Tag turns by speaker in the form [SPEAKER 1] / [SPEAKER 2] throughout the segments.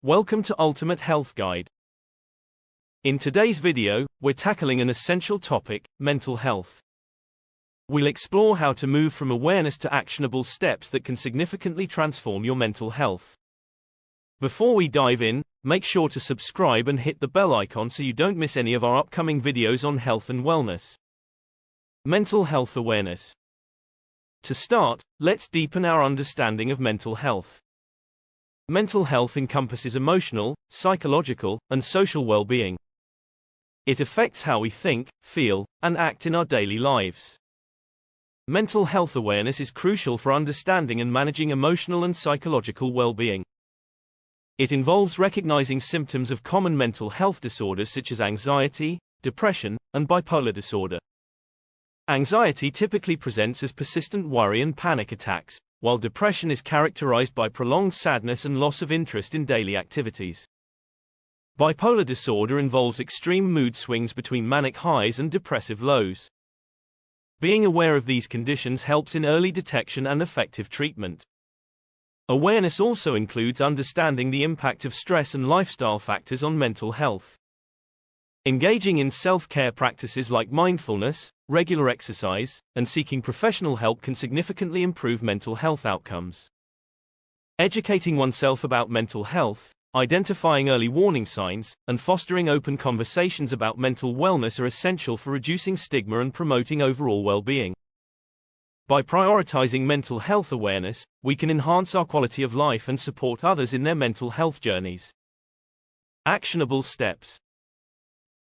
[SPEAKER 1] Welcome to Ultimate Health Guide. In today's video, we're tackling an essential topic, mental health. We'll explore how to move from awareness to actionable steps that can significantly transform your mental health. Before we dive in, make sure to subscribe and hit the bell icon so you don't miss any of our upcoming videos on health and wellness. Mental health awareness. To start, let's deepen our understanding of mental health. Mental health encompasses emotional, psychological, and social well-being. It affects how we think, feel, and act in our daily lives. Mental health awareness is crucial for understanding and managing emotional and psychological well-being. It involves recognizing symptoms of common mental health disorders such as anxiety, depression, and bipolar disorder. Anxiety typically presents as persistent worry and panic attacks, while depression is characterized by prolonged sadness and loss of interest in daily activities. Bipolar disorder involves extreme mood swings between manic highs and depressive lows. Being aware of these conditions helps in early detection and effective treatment. Awareness also includes understanding the impact of stress and lifestyle factors on mental health. Engaging in self-care practices like mindfulness, regular exercise, and seeking professional help can significantly improve mental health outcomes. Educating oneself about mental health, identifying early warning signs, and fostering open conversations about mental wellness are essential for reducing stigma and promoting overall well-being. By prioritizing mental health awareness, we can enhance our quality of life and support others in their mental health journeys. Actionable steps.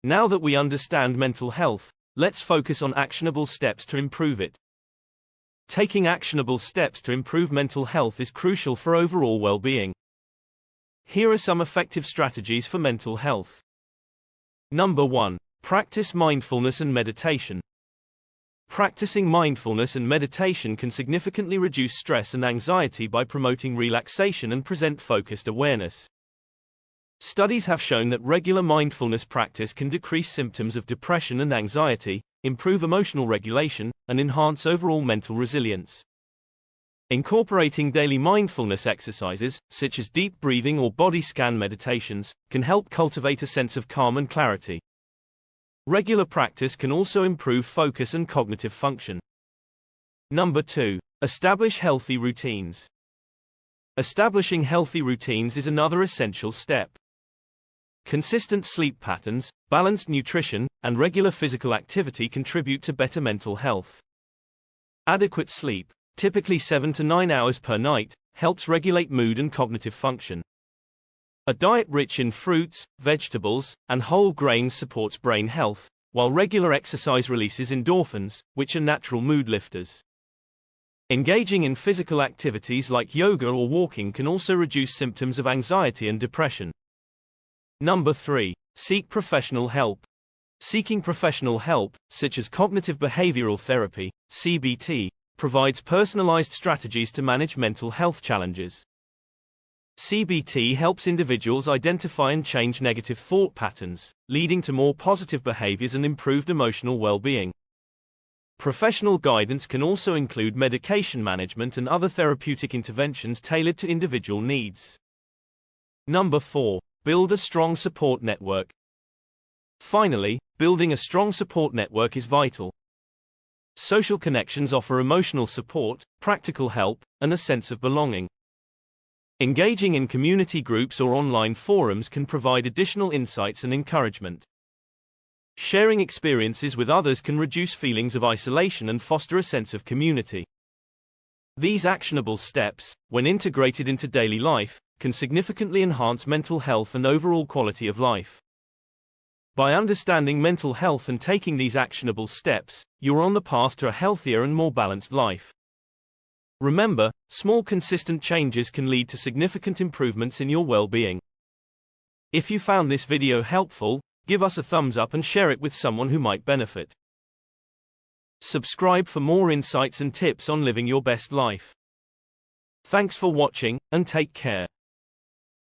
[SPEAKER 1] Now that we understand mental health, let's focus on actionable steps to improve it. Taking actionable steps to improve mental health is crucial for overall well-being. Here are some effective strategies for mental health. Number 1. Practice mindfulness and meditation. Practicing mindfulness and meditation can significantly reduce stress and anxiety by promoting relaxation and present focused awareness. Studies have shown that regular mindfulness practice can decrease symptoms of depression and anxiety, improve emotional regulation, and enhance overall mental resilience. Incorporating daily mindfulness exercises, such as deep breathing or body scan meditations, can help cultivate a sense of calm and clarity. Regular practice can also improve focus and cognitive function. Number 2. Establish healthy routines. Establishing healthy routines is another essential step. Consistent sleep patterns, balanced nutrition, and regular physical activity contribute to better mental health. Adequate sleep, typically 7 to 9 hours per night, helps regulate mood and cognitive function. A diet rich in fruits, vegetables, and whole grains supports brain health, while regular exercise releases endorphins, which are natural mood lifters. Engaging in physical activities like yoga or walking can also reduce symptoms of anxiety and depression. Number 3. Seek professional help. Seeking professional help, such as cognitive behavioral therapy, CBT, provides personalized strategies to manage mental health challenges. CBT helps individuals identify and change negative thought patterns, leading to more positive behaviors and improved emotional well-being. Professional guidance can also include medication management and other therapeutic interventions tailored to individual needs. Number 4. Build a strong support network. Finally, building a strong support network is vital. Social connections offer emotional support, practical help, and a sense of belonging. Engaging in community groups or online forums can provide additional insights and encouragement. Sharing experiences with others can reduce feelings of isolation and foster a sense of community. These actionable steps, when integrated into daily life, can significantly enhance mental health and overall quality of life. By understanding mental health and taking these actionable steps, you're on the path to a healthier and more balanced life. Remember, small consistent changes can lead to significant improvements in your well-being. If you found this video helpful, give us a thumbs up and share it with someone who might benefit. Subscribe for more insights and tips on living your best life. Thanks for watching, and take care.